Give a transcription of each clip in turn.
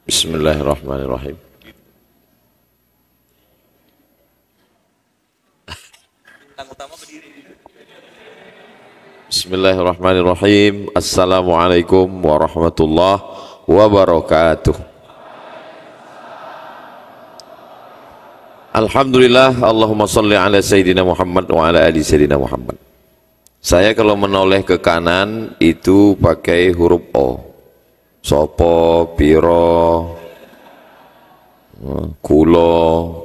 Bismillahirrahmanirrahim. Bismillahirrahmanirrahim. Assalamualaikum warahmatullahi wabarakatuh. Alhamdulillah, Allahumma salli ala Sayyidina Muhammad wa ala ali Sayyidina Muhammad. Saya kalau menoleh ke kanan itu pakai huruf O. Sopo, piro, kulo.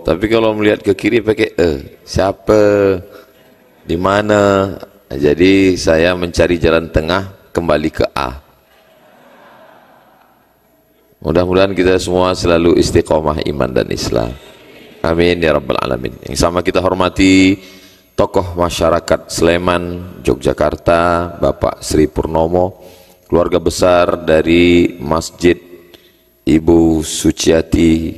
Tapi kalau melihat ke kiri pakai E. Siapa, di mana. Jadi saya mencari jalan tengah, kembali ke A. Mudah-mudahan kita semua selalu istiqomah iman dan Islam. Amin ya rabbal alamin. Yang sama kita hormati tokoh masyarakat Sleman, Yogyakarta, Bapak Sri Purnomo, keluarga besar dari Masjid Ibu Suciati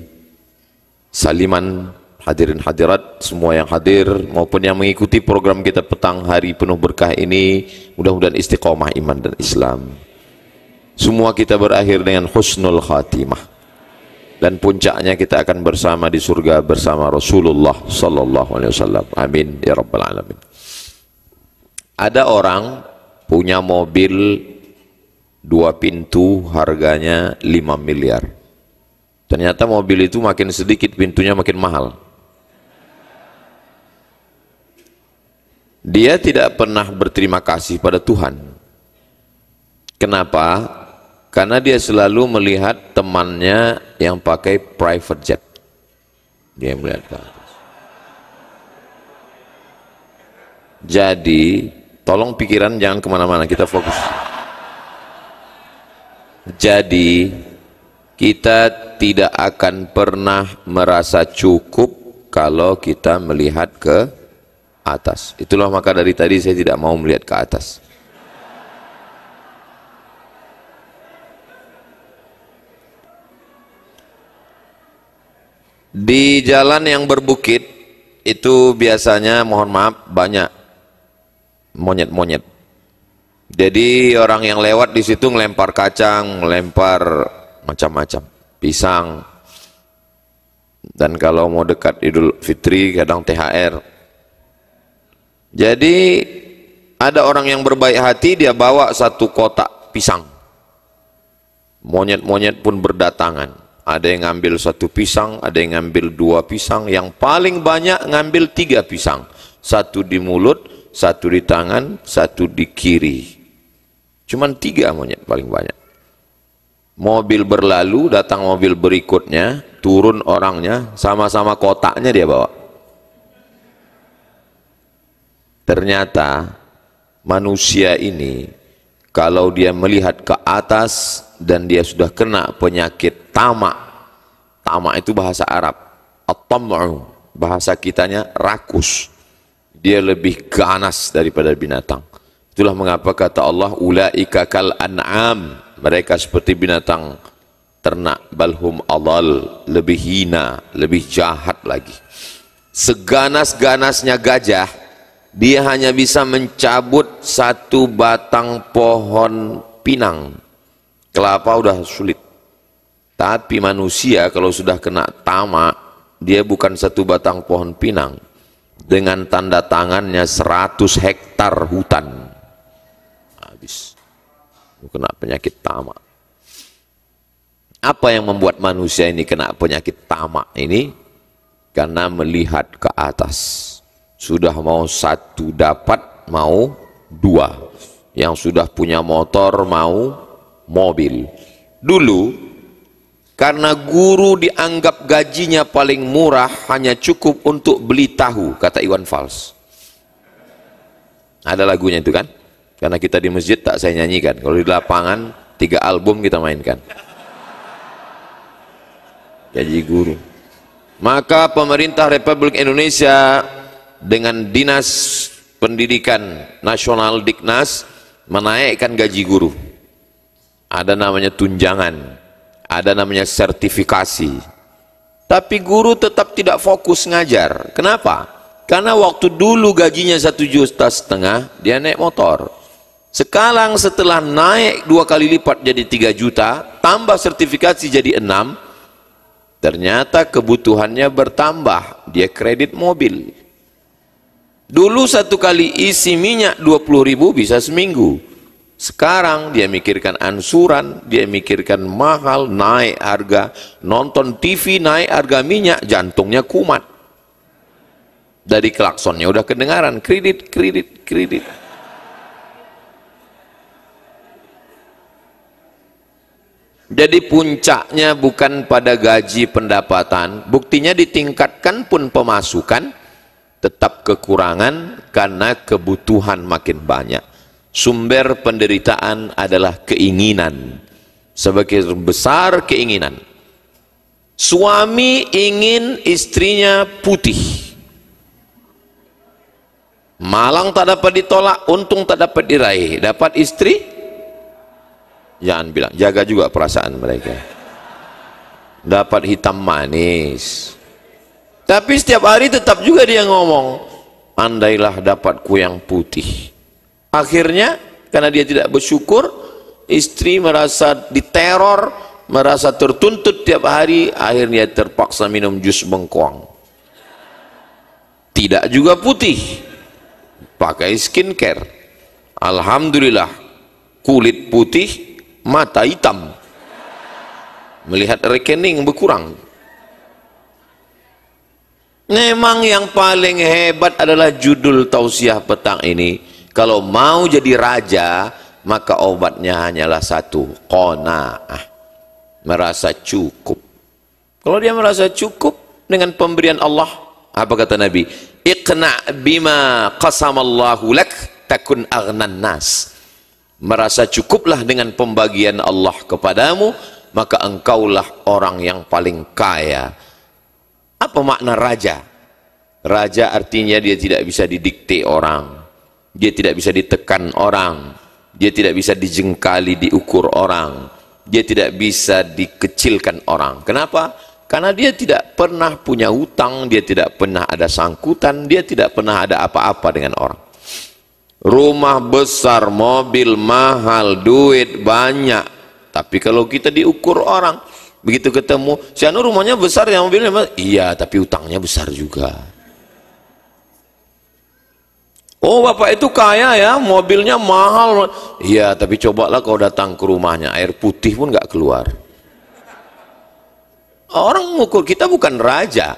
Saliman, hadirin hadirat semua yang hadir maupun yang mengikuti program kita petang hari penuh berkah ini, mudah-mudahan istiqomah iman dan Islam. Semua kita berakhir dengan husnul khatimah dan puncaknya kita akan bersama di surga bersama Rasulullah sallallahu alaihi wasallam. Amin ya rabbal alamin. Ada orang punya mobil 2 pintu harganya 5 miliar. Ternyata mobil itu makin sedikit pintunya makin mahal. Dia tidak pernah berterima kasih pada Tuhan. Kenapa? Karena dia selalu melihat temannya yang pakai private jet. Dia melihat ke atas. Jadi, tolong pikiran jangan kemana-mana, kita fokus. Jadi, kita tidak akan pernah merasa cukup kalau kita melihat ke atas. Itulah maka dari tadi saya tidak mau melihat ke atas. Di jalan yang berbukit itu biasanya, mohon maaf, banyak monyet-monyet. Jadi orang yang lewat di situ ngelempar kacang, ngelempar macam-macam, pisang. Dan kalau mau dekat Idul Fitri kadang THR. Jadi ada orang yang berbaik hati, dia bawa 1 kotak pisang. Monyet-monyet pun berdatangan. Ada yang ngambil 1 pisang, ada yang ngambil 2 pisang, yang paling banyak ngambil 3 pisang. 1 di mulut, 1 di tangan, 1 di kiri. Cuman 3 monyet paling banyak. Mobil berlalu, datang mobil berikutnya, turun orangnya, sama-sama kotaknya dia bawa. Ternyata manusia ini kalau dia melihat ke atas dan dia sudah kena penyakit tamak. Tamak itu bahasa Arab, at-tam'u, bahasa kitanya rakus. Dia lebih ganas daripada binatang. Itulah mengapa kata Allah, ulaika kal an'am, mereka seperti binatang ternak, balhum adall, lebih hina, lebih jahat lagi. Seganas-ganasnya gajah, dia hanya bisa mencabut 1 batang pohon pinang. Kelapa udah sulit. Tapi manusia kalau sudah kena tamak, dia bukan 1 batang pohon pinang. Dengan tanda tangannya 100 hektar hutan. Habis. Kena penyakit tamak. Apa yang membuat manusia ini kena penyakit tamak ini? Karena melihat ke atas. Sudah mau 1 dapat, mau 2. Yang sudah punya motor mau mobil. Dulu karena guru dianggap gajinya paling murah, hanya cukup untuk beli tahu, kata Iwan Fals. Ada lagunya itu kan? Karena kita di masjid tak saya nyanyikan. Kalau di lapangan 3 album kita mainkan. Gaji guru. Maka pemerintah Republik Indonesia dengan Dinas Pendidikan Nasional Diknas menaikkan gaji guru. Ada namanya tunjangan, ada namanya sertifikasi. Tapi guru tetap tidak fokus ngajar. Kenapa? Karena waktu dulu gajinya 1,5 juta, dia naik motor. Sekarang setelah naik 2 kali lipat jadi 3 juta, tambah sertifikasi jadi 6, ternyata kebutuhannya bertambah. Dia kredit mobil. Dulu 1 kali isi minyak 20.000 bisa seminggu. Sekarang dia mikirkan ansuran, dia mikirkan mahal, naik harga, nonton TV naik harga minyak, jantungnya kumat. Dari klaksonnya udah kedengaran, kredit, kredit, kredit. Jadi puncaknya bukan pada gaji pendapatan, buktinya ditingkatkan pun pemasukan, tetap kekurangan karena kebutuhan makin banyak. Sumber penderitaan adalah keinginan. Sebagai besar keinginan. Suami ingin istrinya putih. Malang tak dapat ditolak, untung tak dapat diraih. Dapat istri? Jangan bilang, jaga juga perasaan mereka. Dapat hitam manis. Tapi setiap hari tetap juga dia ngomong, andailah dapatku yang putih. Akhirnya, karena dia tidak bersyukur, istri merasa diteror, merasa tertuntut tiap hari, akhirnya terpaksa minum jus bengkoang. Tidak juga putih, pakai skincare. Alhamdulillah, kulit putih, mata hitam, melihat rekening berkurang. Memang yang paling hebat adalah judul tausiah petang ini. Kalau mau jadi raja, maka obatnya hanyalah satu, qanaah, merasa cukup. Kalau dia merasa cukup dengan pemberian Allah, apa kata Nabi? Iqna' bima qasamallahu lak takun aghnan nas. Merasa cukuplah dengan pembagian Allah kepadamu, maka engkaulah orang yang paling kaya. Apa makna raja? Raja artinya dia tidak bisa didikte orang, dia tidak bisa ditekan orang, dia tidak bisa dijengkali, diukur orang, dia tidak bisa dikecilkan orang. Kenapa? Karena dia tidak pernah punya hutang, dia tidak pernah ada sangkutan, dia tidak pernah ada apa-apa dengan orang. Rumah besar, mobil mahal, duit banyak, tapi kalau kita diukur orang, begitu ketemu, si anu rumahnya besar, yang mobilnya besar, iya, tapi utangnya besar juga. Oh, bapak itu kaya ya, mobilnya mahal, iya, tapi cobalah kau datang ke rumahnya, air putih pun nggak keluar. Orang mengukur kita bukan raja.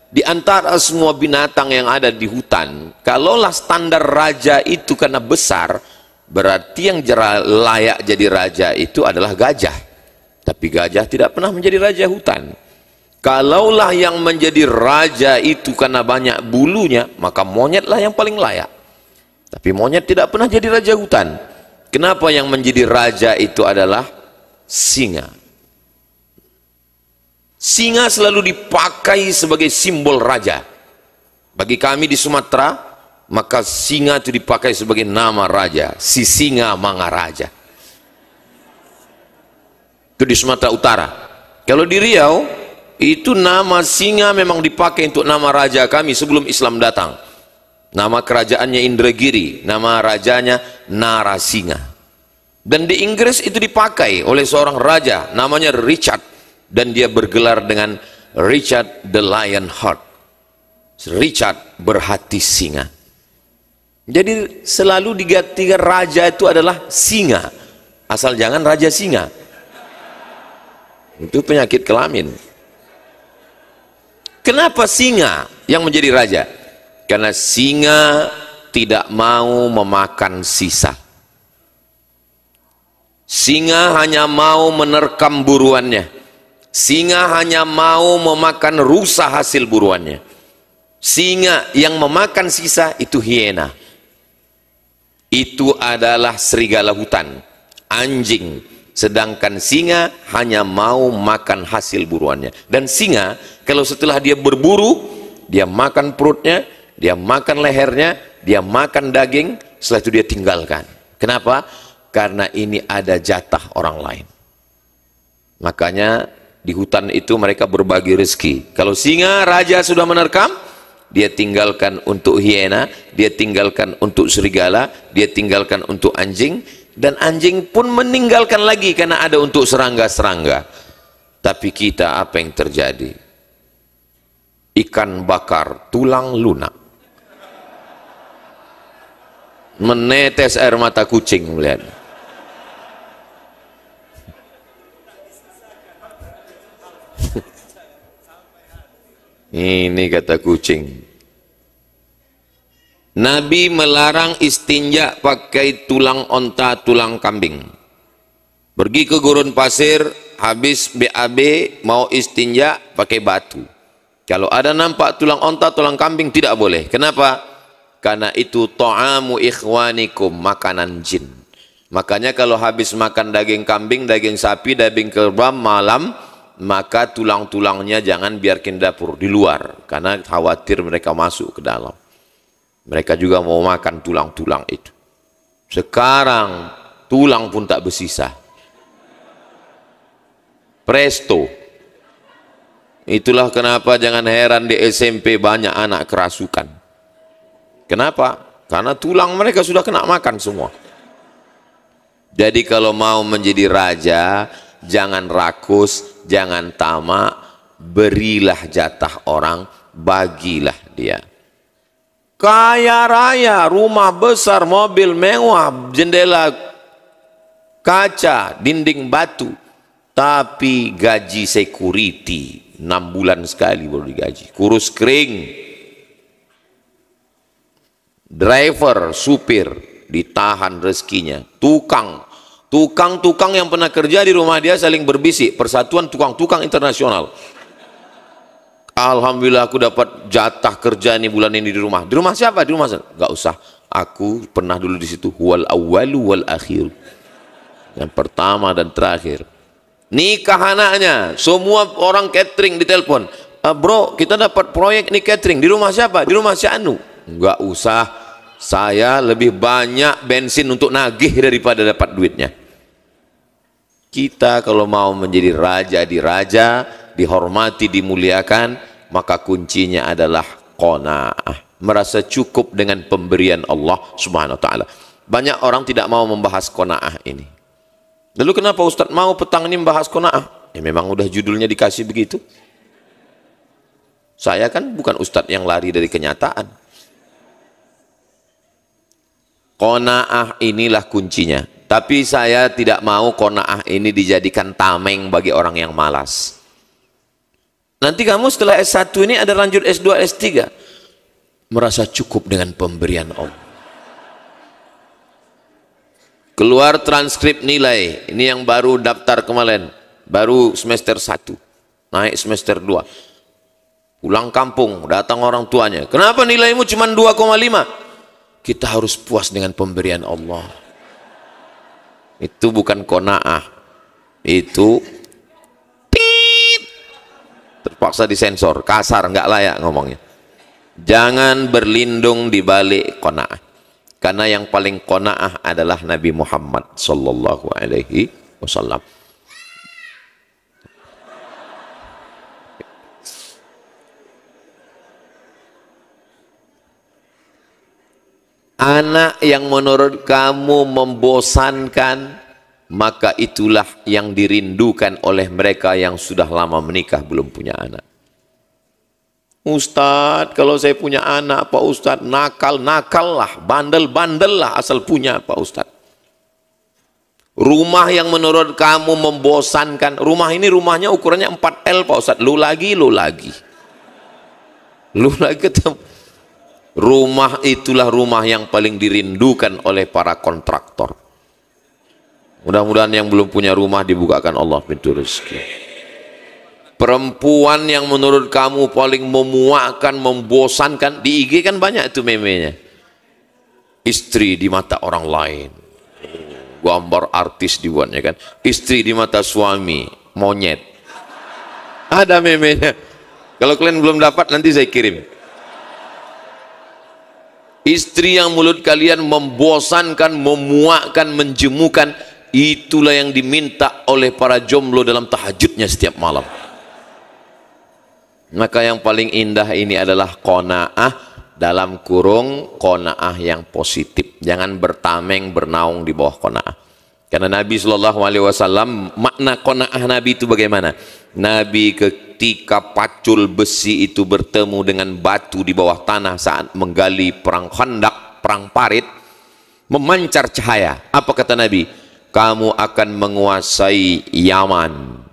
Di antara semua binatang yang ada di hutan, kalaulah standar raja itu karena besar, berarti yang layak jadi raja itu adalah gajah. Tapi gajah tidak pernah menjadi raja hutan. Kalaulah yang menjadi raja itu karena banyak bulunya, maka monyetlah yang paling layak. Tapi monyet tidak pernah jadi raja hutan. Kenapa yang menjadi raja itu adalah singa? Singa selalu dipakai sebagai simbol raja. Bagi kami di Sumatera, maka singa itu dipakai sebagai nama raja. Si Singa Mangaraja. Itu di Sumatera Utara. Kalau di Riau, itu nama singa memang dipakai untuk nama raja kami sebelum Islam datang. Nama kerajaannya Indragiri, nama rajanya Narasinga. Dan di Inggris itu dipakai oleh seorang raja, namanya Richard. Dan dia bergelar dengan Richard the Lionheart, Richard berhati singa. Jadi selalu digantikan raja itu adalah singa, asal jangan raja singa, itu penyakit kelamin. Kenapa singa yang menjadi raja? Karena singa tidak mau memakan sisa. Singa hanya mau menerkam buruannya. Singa hanya mau memakan rusa hasil buruannya. Singa yang memakan sisa itu hiena. Itu adalah serigala hutan, anjing. Sedangkan singa hanya mau makan hasil buruannya. Dan singa kalau setelah dia berburu, dia makan perutnya, dia makan lehernya, dia makan daging, setelah itu dia tinggalkan. Kenapa? Karena ini ada jatah orang lain. Makanya di hutan itu mereka berbagi rezeki. Kalau singa raja sudah menerkam, dia tinggalkan untuk hiena, dia tinggalkan untuk serigala, dia tinggalkan untuk anjing, dan anjing pun meninggalkan lagi karena ada untuk serangga-serangga. Tapi kita apa yang terjadi? Ikan bakar tulang lunak, menetes air mata kucing melihat. Ini kata kucing. Nabi melarang istinja pakai tulang onta, tulang kambing. Pergi ke gurun pasir, habis BAB mau istinja pakai batu. Kalau ada nampak tulang onta, tulang kambing tidak boleh. Kenapa? Karena itu ta'amu ikhwanikum, makanan jin. Makanya kalau habis makan daging kambing, daging sapi, daging kerbau malam, maka tulang-tulangnya jangan biarkan dapur di luar, karena khawatir mereka masuk ke dalam. Mereka juga mau makan tulang-tulang itu. Sekarang tulang pun tak bersisa. Presto. Itulah kenapa jangan heran di SMP banyak anak kerasukan. Kenapa? Karena tulang mereka sudah kena makan semua. Jadi kalau mau menjadi raja, jangan rakus, jangan tamak, berilah jatah orang, bagilah dia. Kaya raya, rumah besar, mobil mewah, jendela kaca, dinding batu, tapi gaji security 6 bulan sekali baru digaji. Kurus kering, driver, supir ditahan rezekinya, tukang yang pernah kerja di rumah dia saling berbisik, Persatuan Tukang-Tukang Internasional. Alhamdulillah aku dapat jatah kerja ini bulan ini di rumah. Di rumah siapa? Di rumah saya. Gak usah. Aku pernah dulu di situ. Wal awwalu wal akhir. Yang pertama dan terakhir. Nikah anaknya. Semua orang catering ditelepon. Bro, kita dapat proyek nih catering. Di rumah siapa? Di rumah si Anu. Gak usah. Saya lebih banyak bensin untuk nagih daripada dapat duitnya. Kita kalau mau menjadi raja di raja, dihormati, dimuliakan, maka kuncinya adalah qanaah, merasa cukup dengan pemberian Allah Subhanahu wa taala. Banyak orang tidak mau membahas qanaah ini. Lalu kenapa Ustadz mau petang ini membahas qanaah? Ya memang udah judulnya dikasih begitu. Saya kan bukan Ustadz yang lari dari kenyataan. Qanaah inilah kuncinya. Tapi saya tidak mau qanaah ini dijadikan tameng bagi orang yang malas. Nanti kamu setelah S1 ini ada lanjut S2, S3. Merasa cukup dengan pemberian Allah. Keluar transkrip nilai. Ini yang baru daftar kemarin. Baru semester 1. Naik semester 2. Pulang kampung, datang orang tuanya. Kenapa nilaimu cuma 2,5? Kita harus puas dengan pemberian Allah. Itu bukan qanaah. Itu terpaksa disensor, kasar, nggak layak ngomongnya. Jangan berlindung di balik qanaah, karena yang paling qanaah adalah Nabi Muhammad sallallahu alaihi wasallam. Anak yang menurut kamu membosankan, maka itulah yang dirindukan oleh mereka yang sudah lama menikah belum punya anak. Ustadz, kalau saya punya anak Pak Ustadz, nakal-nakal lah, bandel-bandel lah asal punya Pak Ustadz. Rumah yang menurut kamu membosankan, rumah ini rumahnya ukurannya 4L Pak Ustadz, lu lagi ketemu. Rumah itulah rumah yang paling dirindukan oleh para kontraktor. Mudah-mudahan yang belum punya rumah dibukakan Allah pintu rezeki. Perempuan yang menurut kamu paling memuakkan, membosankan, di IG kan banyak itu memenya. Istri di mata orang lain. Gambar artis dibuatnya kan. Istri di mata suami, monyet. Ada memenya. Kalau kalian belum dapat nanti saya kirim. Istri yang mulut kalian membosankan, memuakkan, menjemukan, itulah yang diminta oleh para jomblo dalam tahajudnya setiap malam. Maka yang paling indah ini adalah qanaah, dalam kurung qanaah yang positif. Jangan bertameng bernaung di bawah qanaah. Karena Nabi SAW, makna qanaah Nabi itu bagaimana? Nabi ketika pacul besi itu bertemu dengan batu di bawah tanah saat menggali perang Khandaq, perang Parit, memancar cahaya. Apa kata Nabi? Kamu akan menguasai Yaman.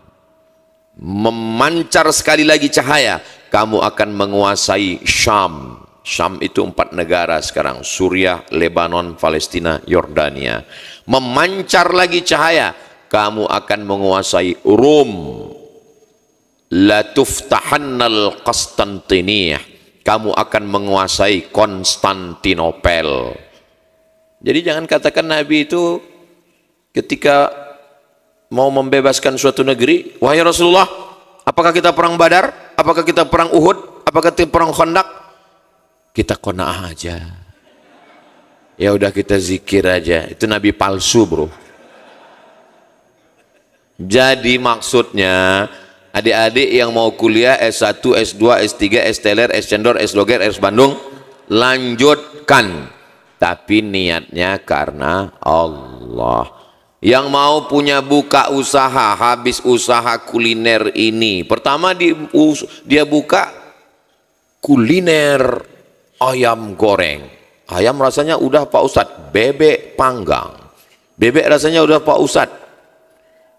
Memancar sekali lagi cahaya, kamu akan menguasai Syam. Syam itu 4 negara sekarang, Suriah, Lebanon, Palestina, Yordania. Memancar lagi cahaya, kamu akan menguasai Rum. La tuftahannal Qastantiniyah, kamu akan menguasai Konstantinopel. Jadi jangan katakan Nabi itu ketika mau membebaskan suatu negeri, wahai Rasulullah, apakah kita perang Badar? Apakah kita perang Uhud? Apakah kita perang Khandaq? Kita qanaah aja. Ya udah kita zikir aja. Itu Nabi palsu, bro. Jadi maksudnya adik-adik yang mau kuliah S1, S2, S3, S-Teler, S-Cendor, S-Doger, S-Bandung, lanjutkan. Tapi niatnya karena Allah. Yang mau punya buka usaha, habis usaha kuliner ini, pertama dia buka kuliner ayam goreng. Ayam rasanya udah Pak Ustadz, bebek panggang. Bebek rasanya udah Pak Ustadz.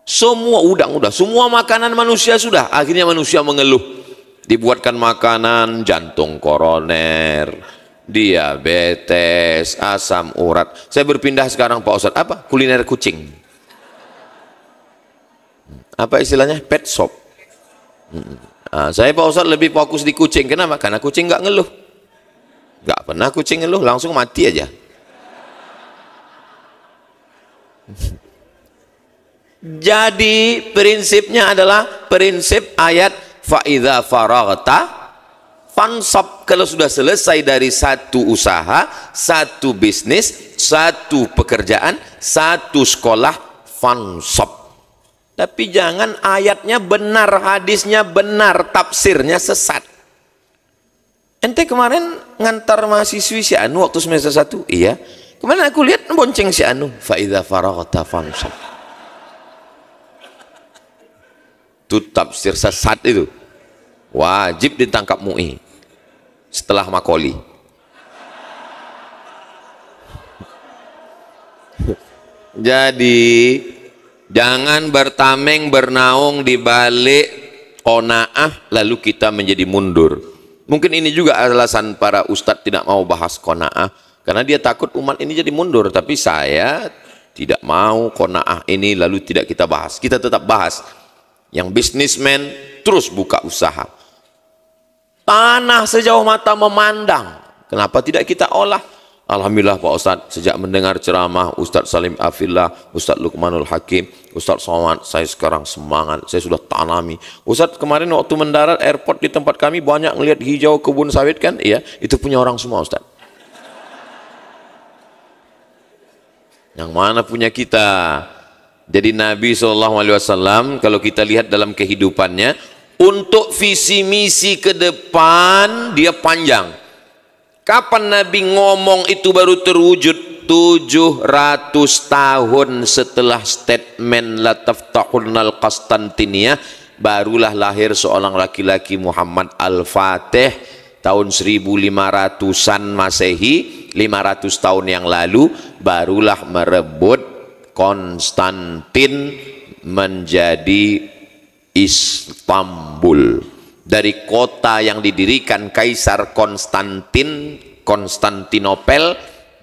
Semua udang udah, semua makanan manusia sudah. Akhirnya manusia mengeluh. Dibuatkan makanan jantung koroner, diabetes, asam urat. Saya berpindah sekarang Pak Ustadz, apa? Kuliner kucing. Apa istilahnya? Pet shop. Saya Pak Ustadz lebih fokus di kucing. Kenapa? Karena kucing nggak ngeluh. Nggak pernah kucing ngeluh, langsung mati aja. Jadi prinsipnya adalah prinsip ayat fa'idha faraghta fansab. Kalau sudah selesai dari satu usaha, satu bisnis, satu pekerjaan, satu sekolah, fansab. Tapi jangan ayatnya benar, hadisnya benar, tafsirnya sesat. Ente kemarin ngantar mahasiswi si Anu waktu semester 1, iya. Kemarin aku lihat bonceng si Anu, fa'idha faraghta fansab. Itu tafsir sesat itu. Wajib ditangkap MUI setelah Makoli. Jadi jangan bertameng bernaung di balik qanaah lalu kita menjadi mundur. Mungkin ini juga alasan para ustadz tidak mau bahas qanaah, karena dia takut umat ini jadi mundur. Tapi saya tidak mau qanaah ini lalu tidak kita bahas. Kita tetap bahas. Yang bisnismen terus buka usaha. Tanah sejauh mata memandang, kenapa tidak kita olah? Alhamdulillah Pak Ustadz, sejak mendengar ceramah Ustadz Salim Afillah, Ustadz Luqmanul Hakim, Ustadz Somad, saya sekarang semangat, saya sudah tanami. Ustadz kemarin waktu mendarat airport di tempat kami banyak ngelihat hijau kebun sawit kan? Iya, itu punya orang semua Ustadz. Yang mana punya kita? Jadi Nabi SAW kalau kita lihat dalam kehidupannya, untuk visi misi ke depan dia panjang. Kapan Nabi ngomong itu baru terwujud? 700 tahun setelah statement la taftahunnal Qastantiniyah, barulah lahir seorang laki-laki Muhammad Al-Fatih tahun 1500-an Masehi, 500 tahun yang lalu, barulah merebut Konstantin menjadi Istanbul. Dari kota yang didirikan Kaisar Konstantinopel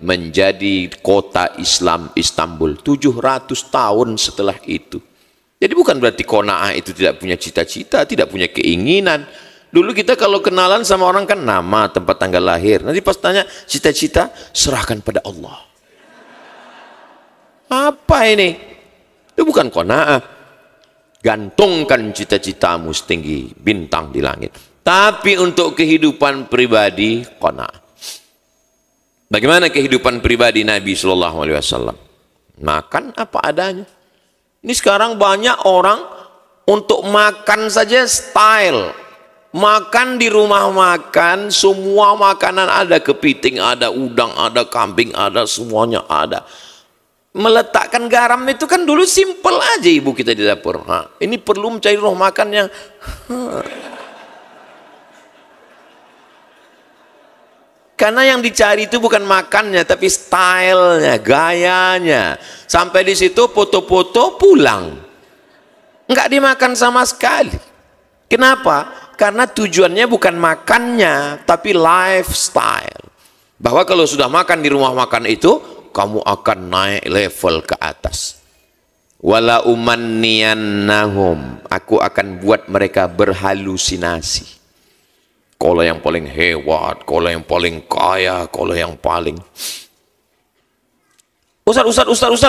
menjadi kota Islam Istanbul 700 tahun setelah itu. Jadi bukan berarti qanaah itu tidak punya cita-cita, tidak punya keinginan. Dulu kita kalau kenalan sama orang kan nama, tempat tanggal lahir. Nanti pas tanya cita-cita, serahkan pada Allah. Apa ini? Itu bukan qanaah. Gantungkan cita-citamu setinggi bintang di langit. Tapi untuk kehidupan pribadi, qanaah. Bagaimana kehidupan pribadi Nabi SAW? Makan apa adanya. Ini sekarang banyak orang untuk makan saja style. Makan di rumah makan, semua makanan ada, kepiting ada, udang ada, kambing ada, semuanya ada. Meletakkan garam itu kan dulu simple aja ibu kita di dapur. Ini perlu mencari rumah makan yang karena yang dicari itu bukan makannya, tapi stylenya, gayanya. Sampai di situ foto-foto pulang, nggak dimakan sama sekali. Kenapa? Karena tujuannya bukan makannya, tapi lifestyle. Bahwa kalau sudah makan di rumah makan itu, kamu akan naik level ke atas. Wala umanniyannahum, aku akan buat mereka berhalusinasi. Kalau yang paling hebat, kalau yang paling kaya, kalau yang paling... Ustaz,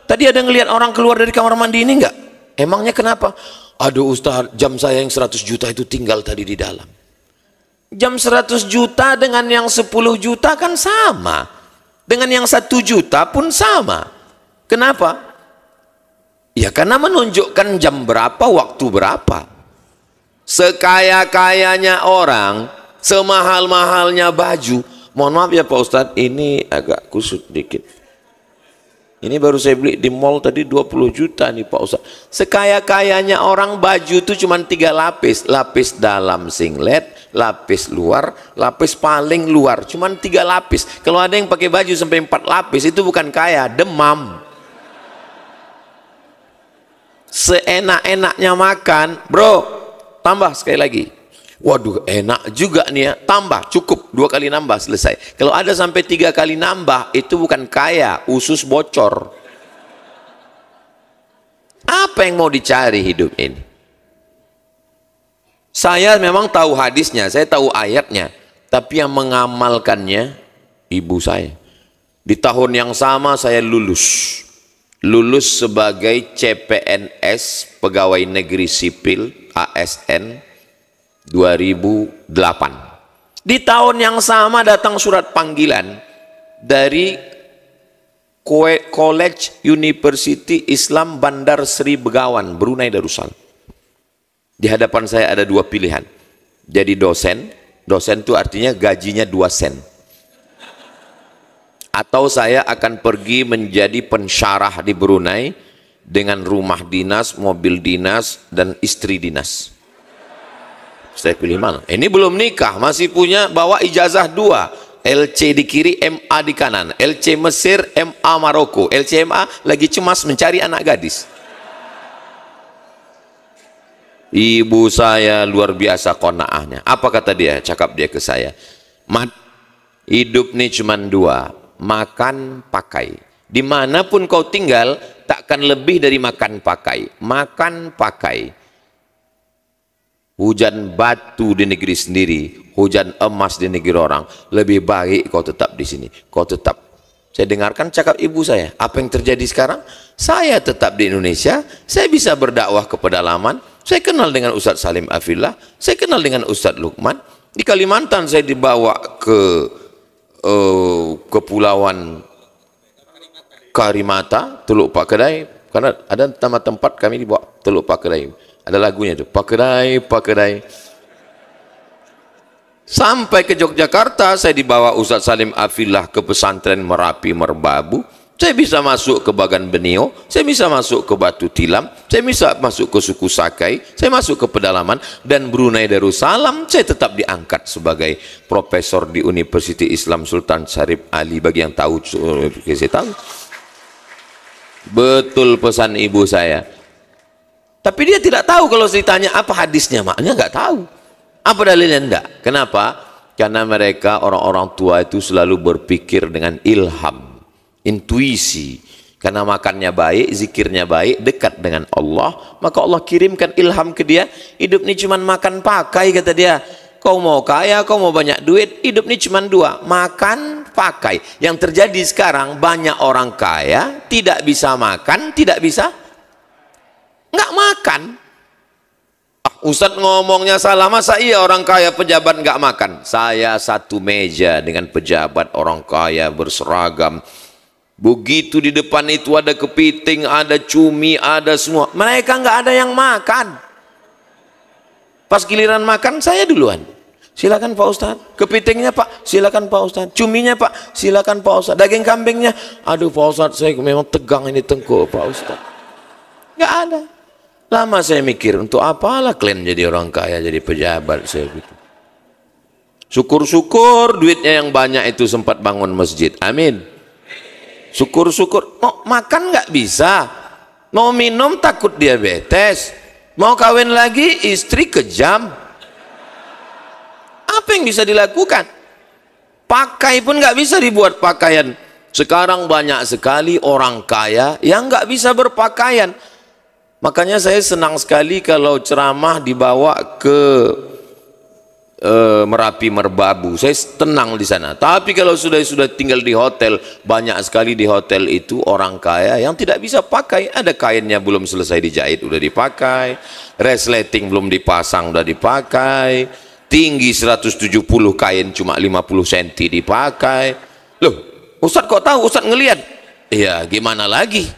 tadi ada ngelihat orang keluar dari kamar mandi ini enggak? Emangnya kenapa? Aduh Ustaz, jam saya yang 100 juta itu tinggal tadi di dalam. Jam 100 juta dengan yang 10 juta kan sama. Dengan yang 1 juta pun sama. Kenapa? Ya karena menunjukkan jam berapa, waktu berapa. Sekaya-kayanya orang, semahal-mahalnya baju. Mohon maaf ya Pak Ustadz, ini agak kusut dikit. Ini baru saya beli di mall tadi 20 juta nih Pak Ustadz. Sekaya-kayanya orang, baju itu cuma 3 lapis. Lapis dalam singlet, lapis luar, lapis paling luar. Cuma 3 lapis. Kalau ada yang pakai baju sampai 4 lapis, itu bukan kaya, demam. Seenak-enaknya makan, bro, tambah sekali lagi. Waduh enak juga nih ya, tambah, cukup 2 kali nambah selesai. Kalau ada sampai 3 kali nambah, itu bukan kaya, usus bocor. Apa yang mau dicari hidup ini? Saya memang tahu hadisnya, saya tahu ayatnya, tapi yang mengamalkannya ibu saya. Di tahun yang sama saya lulus sebagai CPNS, pegawai negeri sipil, ASN, 2008. Di tahun yang sama datang surat panggilan dari College University Islam Bandar Seri Begawan, Brunei Darussalam. Di hadapan saya ada 2 pilihan. Jadi dosen itu artinya gajinya 2 sen. Atau saya akan pergi menjadi pensyarah di Brunei dengan rumah dinas, mobil dinas, dan istri dinas. Saya pilih mana? Ini belum nikah, masih punya bawa ijazah 2. LC di kiri, MA di kanan. LC Mesir, MA Maroko. LCMA lagi cemas mencari anak gadis. Ibu saya luar biasa qanaahnya. Apa kata dia? Cakap dia ke saya. Hidup ini cuma 2. Makan, pakai. Dimanapun kau tinggal, takkan lebih dari makan, pakai. Makan, pakai. Hujan batu di negeri sendiri, hujan emas di negeri orang, lebih baik kau tetap di sini. Kau tetap. Saya dengarkan cakap ibu saya. Apa yang terjadi sekarang? Saya tetap di Indonesia, saya bisa berdakwah ke pedalaman. Saya kenal dengan Ustadz Salim Afillah, saya kenal dengan Ustadz Lukman. Di Kalimantan saya dibawa ke kepulauan Karimata, Teluk Pak Kedai, karena ada nama tempat kami dibawa Teluk Pak Kedai. Ada lagunya itu, Pak Kedai. Sampai ke Yogyakarta, saya dibawa Ustadz Salim Afillah ke pesantren Merapi Merbabu. Saya bisa masuk ke Bagan Benio, saya bisa masuk ke Batu Tilam, saya bisa masuk ke suku Sakai, saya masuk ke pedalaman, dan Brunei Darussalam saya tetap diangkat sebagai profesor di University Islam Sultan Syarif Ali. Bagi yang tahu, saya tahu. Betul pesan ibu saya. Tapi dia tidak tahu kalau saya tanya apa hadisnya, maknya nggak tahu. Apa dalilnya? Enggak. Kenapa? Karena mereka orang-orang tua itu selalu berpikir dengan ilham, intuisi. Karena makannya baik, zikirnya baik, dekat dengan Allah, maka Allah kirimkan ilham ke dia. Hidup ini cuma makan pakai, kata dia. Kau mau kaya, kau mau banyak duit, hidup ini cuma 2, makan, pakai. Yang terjadi sekarang banyak orang kaya, tidak bisa makan, tidak bisa nggak makan. Ustadz ngomongnya salah, masa iya orang kaya pejabat nggak makan? Saya satu meja dengan pejabat orang kaya berseragam. Begitu di depan itu ada kepiting, ada cumi, ada semua. Mereka nggak ada yang makan. Pas giliran makan saya duluan. Silakan Pak Ustadz. Kepitingnya Pak, silakan Pak Ustadz. Cuminya Pak, silakan Pak Ustadz. Daging kambingnya, aduh Pak Ustadz, saya memang tegang ini tengkuk Pak Ustadz. Nggak ada. Lama saya mikir, untuk apalah kalian jadi orang kaya, jadi pejabat, saya gitu. Syukur-syukur duitnya yang banyak itu sempat bangun masjid. Amin. Syukur-syukur. Mau makan nggak bisa. Mau minum takut diabetes. Mau kawin lagi istri kejam. Apa yang bisa dilakukan? Pakai pun nggak bisa dibuat pakaian. Sekarang banyak sekali orang kaya yang nggak bisa berpakaian. Makanya saya senang sekali kalau ceramah dibawa ke Merapi Merbabu. Saya tenang di sana. Tapi kalau sudah tinggal di hotel, banyak sekali di hotel itu orang kaya yang tidak bisa pakai. Ada kainnya belum selesai dijahit udah dipakai, resleting belum dipasang udah dipakai, tinggi 170 kain cuma 50 cm dipakai. Loh, Ustadz kok tahu? Ustadz ngelihat? Iya, gimana lagi?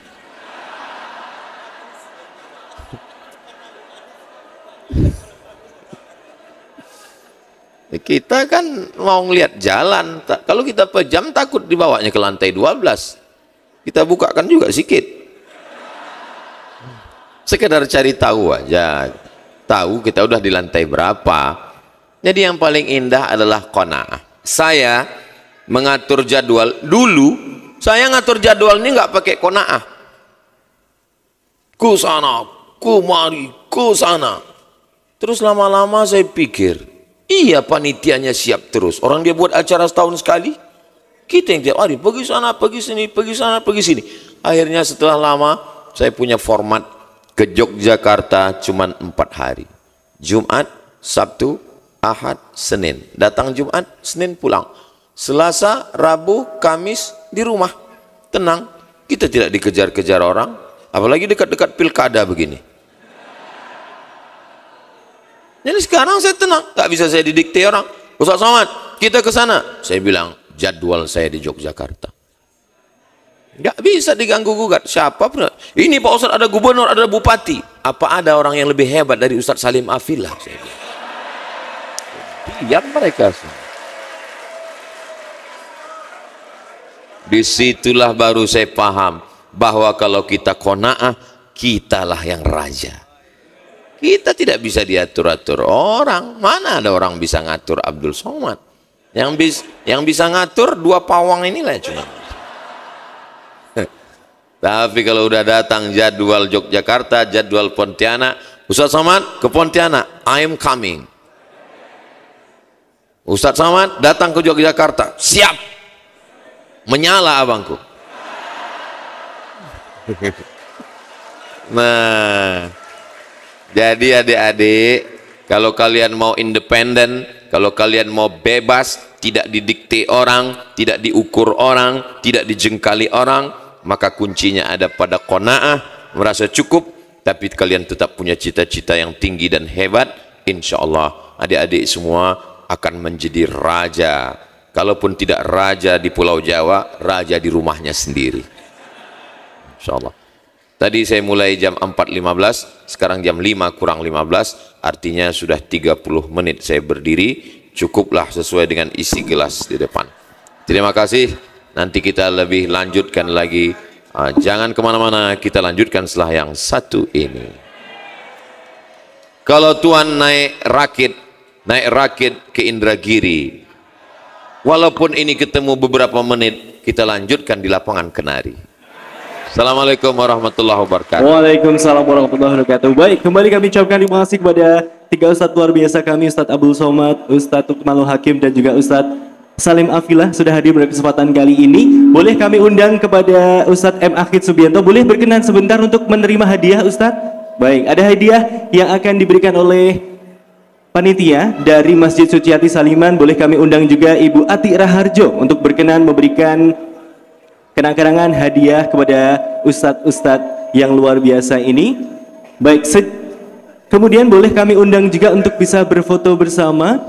Kita kan mau ngelihat jalan, kalau kita pejam takut dibawanya ke lantai 12. Kita bukakan juga sedikit, sekedar cari tahu aja, tahu kita udah di lantai berapa. Jadi yang paling indah adalah qanaah. Saya mengatur jadwal dulu, saya ngatur jadwal ini nggak pakai qanaah, ku sana, ku mari, ku sana. Terus lama-lama saya pikir, iya panitianya siap terus. Orang dia buat acara setahun sekali. Kita yang tiap hari pergi sana, pergi sini, pergi sana, pergi sini. Akhirnya setelah lama saya punya format ke Yogyakarta cuman 4 hari. Jumat, Sabtu, Ahad, Senin. Datang Jumat, Senin pulang. Selasa, Rabu, Kamis di rumah. Tenang. Kita tidak dikejar-kejar orang. Apalagi dekat-dekat pilkada begini. Jadi sekarang saya tenang, nggak bisa saya didikte orang. Ustaz Somad, kita ke sana. Saya bilang, jadwal saya di Yogyakarta. Nggak bisa diganggu gugat. Siapa pun. Ini Pak Ustaz ada gubernur, ada bupati. Apa ada orang yang lebih hebat dari Ustaz Salim Afilah? Saya bilang. Diam mereka. Disitulah baru saya paham bahwa kalau kita qanaah, kitalah yang raja. Kita tidak bisa diatur-atur orang. Mana ada orang bisa ngatur Abdul Somad? Yang bisa ngatur 2 pawang inilah cuma. Tapi kalau udah datang jadwal Yogyakarta, jadwal Pontianak, Ustaz Somad ke Pontianak, I am coming. Ustaz Somad datang ke Yogyakarta, siap. Menyala abangku. Nah, jadi adik-adik, kalau kalian mau independen, kalau kalian mau bebas, tidak didikte orang, tidak diukur orang, tidak dijengkali orang, maka kuncinya ada pada qanaah, merasa cukup, tapi kalian tetap punya cita-cita yang tinggi dan hebat. Insya Allah adik-adik semua akan menjadi raja. Kalaupun tidak raja di Pulau Jawa, raja di rumahnya sendiri. Insya Allah. Tadi saya mulai jam 4.15, sekarang jam 5 kurang 15, artinya sudah 30 menit saya berdiri, cukuplah sesuai dengan isi gelas di depan. Terima kasih, nanti kita lebih lanjutkan lagi. Jangan kemana-mana, kita lanjutkan setelah yang satu ini. Kalau Tuhan naik rakit ke Indragiri, walaupun ini ketemu beberapa menit, kita lanjutkan di lapangan Kenari. Assalamualaikum warahmatullahi wabarakatuh. Waalaikumsalam warahmatullahi wabarakatuh. Baik, kembali kami ucapkan terima kasih kepada 3 Ustadz luar biasa kami, Ustadz Abdul Somad, Ustadz Lukmanul Hakim, dan juga Ustadz Salim Afilah sudah hadir pada kesempatan kali ini. Boleh kami undang kepada Ustadz M. Akhid Subianto, boleh berkenan sebentar untuk menerima hadiah Ustadz? Baik, ada hadiah yang akan diberikan oleh panitia dari Masjid Suciati Saliman. Boleh kami undang juga Ibu Ati Raharjo untuk berkenan memberikan kenang-kenangan hadiah kepada ustadz-ustadz yang luar biasa ini. Baik, kemudian boleh kami undang juga untuk bisa berfoto bersama